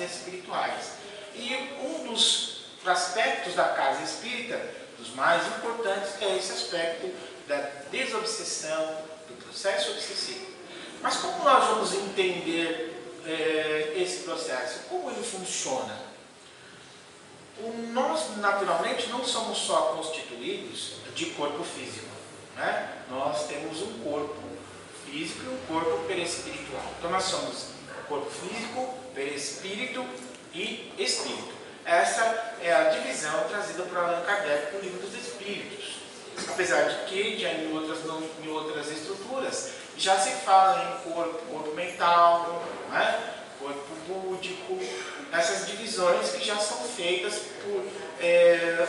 espirituais. E um dos aspectos da casa espírita, dos mais importantes, é esse aspecto da desobsessão, do processo obsessivo. Mas como nós vamos entender esse processo? Como ele funciona? Nós, naturalmente, não somos só constituídos de corpo físico, né? Nós temos um corpo físico e um corpo perispiritual. Então nós somos corpo físico, perispírito e espírito. Essa é a divisão trazida por Allan Kardec no Livro dos Espíritos. Apesar de que, já em outras estruturas, já se fala em corpo mental, né? Corpo búdico, essas divisões que já são feitas por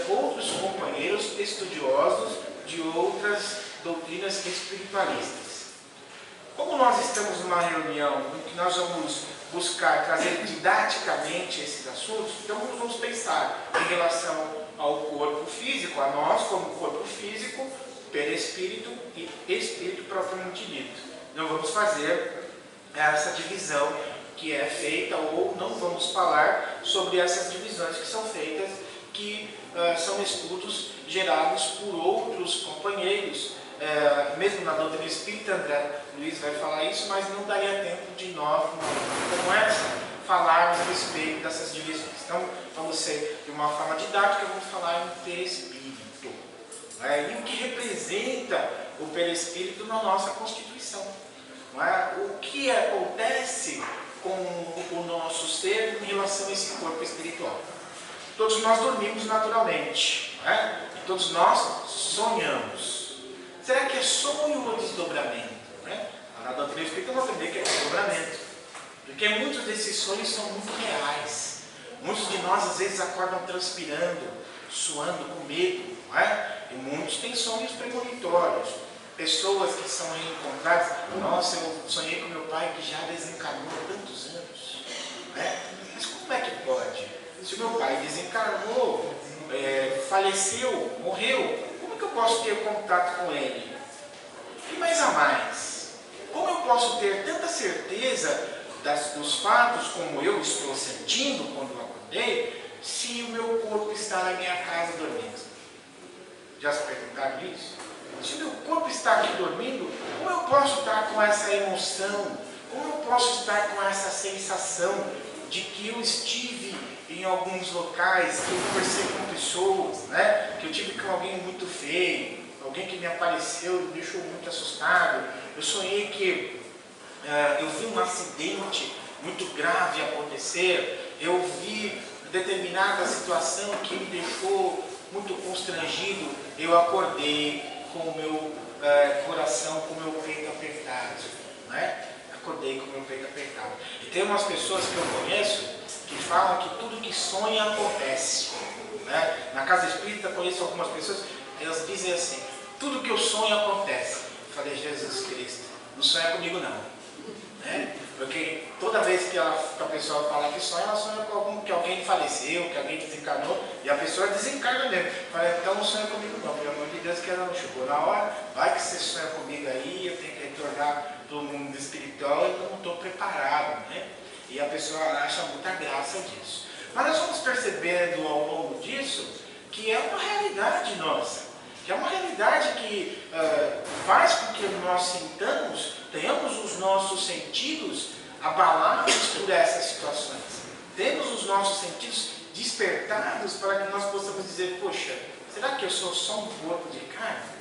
outros companheiros estudiosos de outras doutrinas espiritualistas. Como nós estamos numa reunião em que nós vamos buscar trazer didaticamente esses assuntos, então vamos pensar em relação ao corpo físico, a nós como corpo físico, perispírito e espírito propriamente dito. Não vamos fazer essa divisão que é feita, ou não vamos falar sobre essas divisões que são feitas, que são estudos gerados por outros companheiros. Mesmo na doutrina espírita, André Luiz vai falar isso, mas não daria tempo de nós, como essa, falarmos a respeito dessas divisões. Então, vamos ser de uma forma didática, vamos falar em perispírito. E o que representa o perispírito na nossa constituição. O que acontece com o nosso ser em relação a esse corpo espiritual. Todos nós dormimos naturalmente, e todos nós sonhamos. Será que é sonho ou desdobramento? Na doutrina espírita vamos aprender que é desdobramento, porque muitos desses sonhos são muito reais. Muitos de nós às vezes acordam transpirando, suando, com medo, e muitos têm sonhos premonitórios. Pessoas que são reencontradas, nossa, eu sonhei com meu pai que já desencarnou há tantos anos. Mas como é que pode? Se o meu pai desencarnou, faleceu, morreu, como é que eu posso ter contato com ele? E mais a mais, como eu posso ter tanta certeza dos fatos como eu estou sentindo quando eu acordei, se o meu corpo está na minha casa dormindo? Já se perguntaram isso? Se o meu corpo está aqui dormindo, como eu posso estar com essa emoção? Como eu posso estar com essa sensação de que eu estive em alguns locais, que eu conversei com pessoas, que eu tive com alguém muito feio, alguém que me apareceu e me deixou muito assustado. Eu sonhei que eu vi um acidente muito grave acontecer, eu vi determinada situação que me deixou muito constrangido, eu acordei com o meu coração, com o meu peito apertado, acordei com o meu peito apertado. E tem umas pessoas que eu conheço que falam que tudo que sonha acontece. Na casa espírita conheço algumas pessoas, elas dizem assim, tudo que eu sonho acontece. Eu falei, Jesus Cristo, não sonha comigo não. Porque toda vez que a pessoa fala que sonha, ela sonha com que alguém faleceu, que alguém desencarnou, e a pessoa desencarna mesmo. Fala, então não sonha comigo não, pelo amor de Deus, que ela não chegou na hora, vai que você sonha comigo aí, eu tenho que retornar para o mundo espiritual e eu não estou preparado, E a pessoa acha muita graça disso. Mas nós vamos percebendo ao longo disso que é uma realidade nossa, que é uma realidade que faz com que nós sintamos, tenhamos os nossos sentidos abalados por essas situações. Temos os nossos sentidos despertados para que nós possamos dizer, poxa, será que eu sou só um corpo de carne?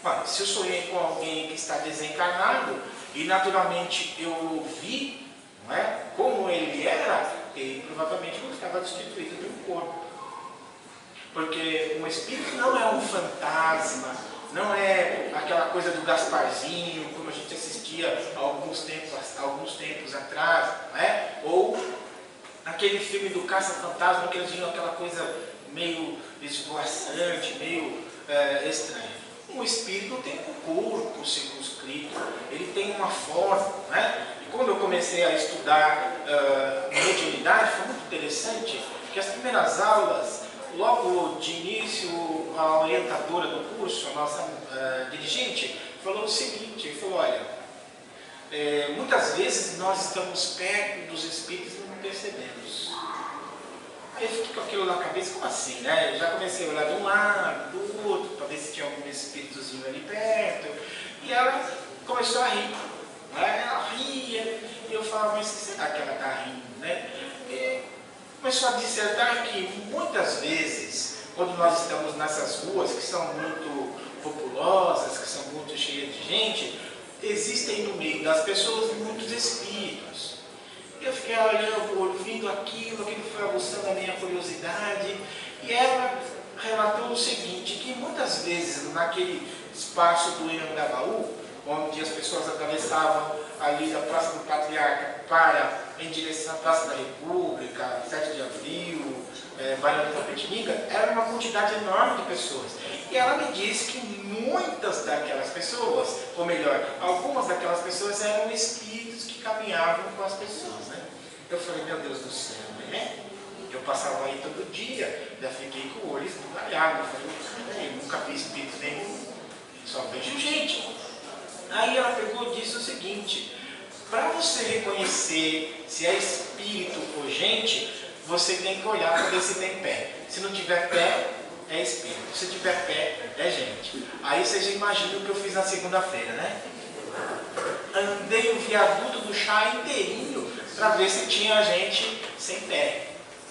Mas, se eu sonhei com alguém que está desencarnado e naturalmente eu vi como ele era, ele provavelmente não estava destituído de um corpo. Porque um espírito não é um fantasma, não é aquela coisa do Gasparzinho, como a gente assistia há alguns tempos atrás, ou aquele filme do Caça-Fantasma, que eles tinham aquela coisa meio esvoaçante, meio estranha. Um espírito tem um corpo circunscrito, ele tem uma forma, E quando eu comecei a estudar mediunidade, foi muito interessante, que as primeiras aulas, logo de início, a orientadora do curso, a nossa dirigente, falou o seguinte, falou, olha, muitas vezes nós estamos perto dos espíritos e não percebemos. Aí eu fiquei com aquilo na cabeça, como assim, né? Eu já comecei a olhar de um lado, do outro, para ver se tinha algum espíritozinho ali perto. E ela começou a rir. Né? Ela ria, e eu falava, mas será que ela está rindo, né? E começou a dissertar que muitas vezes, quando nós estamos nessas ruas que são muito populosas, que são muito cheias de gente, existem no meio das pessoas muitos espíritos. Eu fiquei olhando, ouvindo aquilo foi aguçando a minha curiosidade, e ela relatou o seguinte, que muitas vezes naquele espaço do Anhangabaú, onde as pessoas atravessavam ali da Praça do Patriarca em direção à Praça da República, 7 de Abril, Bairro de Tapetininga, era uma quantidade enorme de pessoas. E ela me disse que muitas daquelas pessoas, ou melhor, algumas daquelas pessoas eram espíritos que caminhavam com as pessoas, né? Eu falei, meu Deus do céu, né? Eu passava aí todo dia, já fiquei com o olho esbugalhado. Eu falei, eu nunca vi espírito nenhum, só vejo gente. Aí ela pegou e disse o seguinte, para você reconhecer se é espírito ou gente, você tem que olhar para ver se tem pé. Se não tiver pé, é espírito. Se tiver pé, é gente. Aí vocês imaginam o que eu fiz na segunda-feira, né? Andei o viaduto do chá inteirinho para ver se tinha gente sem pé.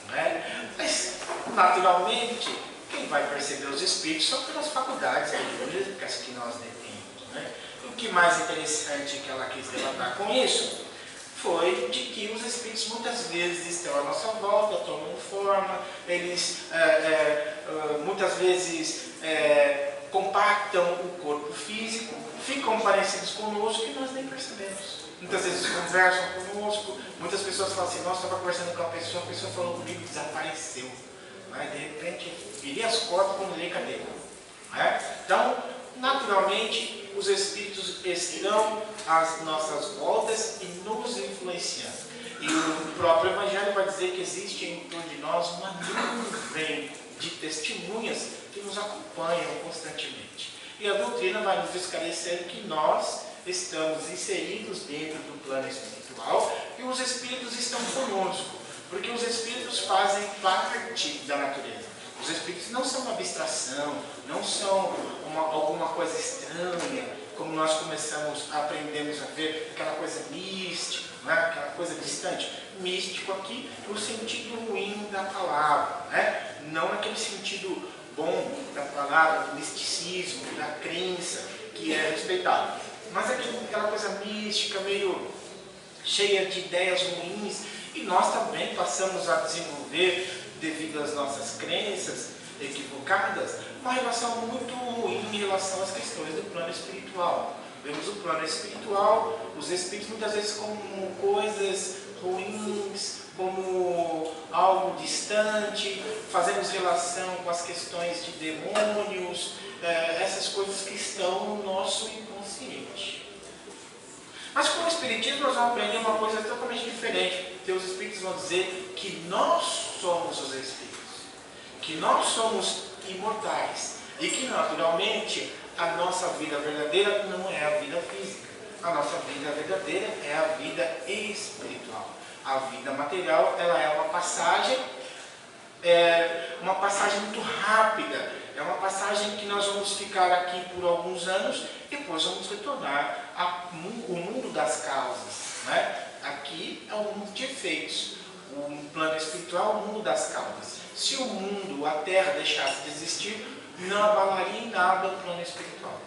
Né? Mas, naturalmente, quem vai perceber os espíritos são pelas faculdades mediúnicas que nós detemos. Né? O que mais interessante que ela quis relatar com isso foi de que os espíritos muitas vezes estão à nossa volta, tomam forma, eles muitas vezes compactam o corpo físico, ficam parecidos conosco e nós nem percebemos. Muitas vezes conversam conosco, muitas pessoas falam assim, nossa, eu estava conversando com a pessoa falou comigo e desapareceu. Né? De repente, virei as costas quando lhe cadê? Né? Então, naturalmente, os espíritos estão às nossas voltas e nos influenciando. E o próprio Evangelho vai dizer que existe em torno de nós uma nuvem de testemunhas que nos acompanham constantemente. E a doutrina vai nos esclarecer que nós estamos inseridos dentro do plano espiritual e os espíritos estão conosco, porque os espíritos fazem parte da natureza. Os espíritos não são uma abstração, não são alguma coisa estranha, como nós aprendemos a ver, aquela coisa mística, né? Aquela coisa distante. Místico aqui no sentido ruim da palavra, né? Não naquele sentido bom da palavra, do misticismo, da crença, que é respeitado. Mas aquela coisa mística, meio cheia de ideias ruins, e nós também passamos a desenvolver, devido às nossas crenças equivocadas, uma relação muito ruim em relação às questões do plano espiritual. Vemos o plano espiritual, os espíritos muitas vezes como coisas ruins, como algo distante, fazemos relação com as questões de demônios, essas coisas que estão no nosso inconsciente. Mas com o Espiritismo nós vamos aprender uma coisa totalmente diferente, porque os Espíritos vão dizer que nós somos os Espíritos, que nós somos imortais e que naturalmente a nossa vida verdadeira não é a vida física, a nossa vida verdadeira é a vida espiritual. A vida material ela é uma passagem muito rápida, é uma passagem que nós vamos ficar aqui por alguns anos e depois vamos retornar ao mundo das causas. Né? Aqui é o mundo de efeitos, o plano espiritual é o mundo das causas. Se o mundo, a Terra deixasse de existir, não abalaria em nada o plano espiritual,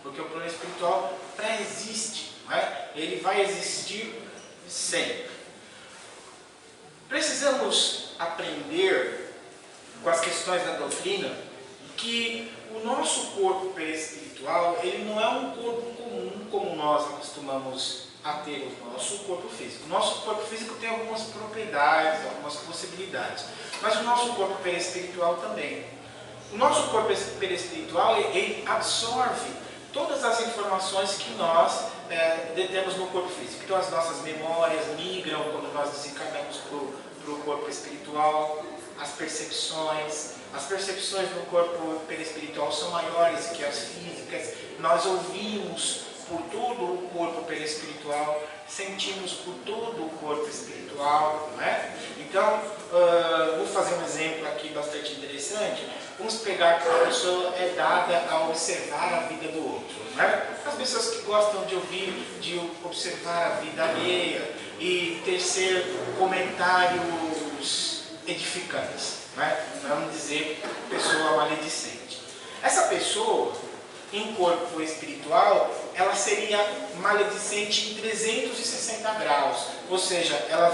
porque o plano espiritual pré-existe, né? Ele vai existir sempre. Precisamos aprender com as questões da doutrina que o nosso corpo perispiritual ele não é um corpo comum como nós acostumamos a ter o nosso corpo físico. O nosso corpo físico tem algumas propriedades, algumas possibilidades, mas o nosso corpo perispiritual também. O nosso corpo perispiritual ele absorve todas as informações que nós detemos no corpo físico. Então as nossas memórias migram quando nós desencarnamos para o corpo espiritual, as percepções no corpo perispiritual são maiores que as físicas, nós ouvimos por todo o corpo perispiritual, sentimos por todo o corpo espiritual, não é? Então, vou fazer um exemplo aqui bastante interessante. Vamos pegar que a pessoa é dada a observar a vida do outro, não é? As pessoas que gostam de ouvir, de observar a vida alheia e tecer comentários edificantes, não é? Vamos dizer, pessoa maledicente. Essa pessoa, em corpo espiritual, ela seria maledicente em 360 graus, ou seja, ela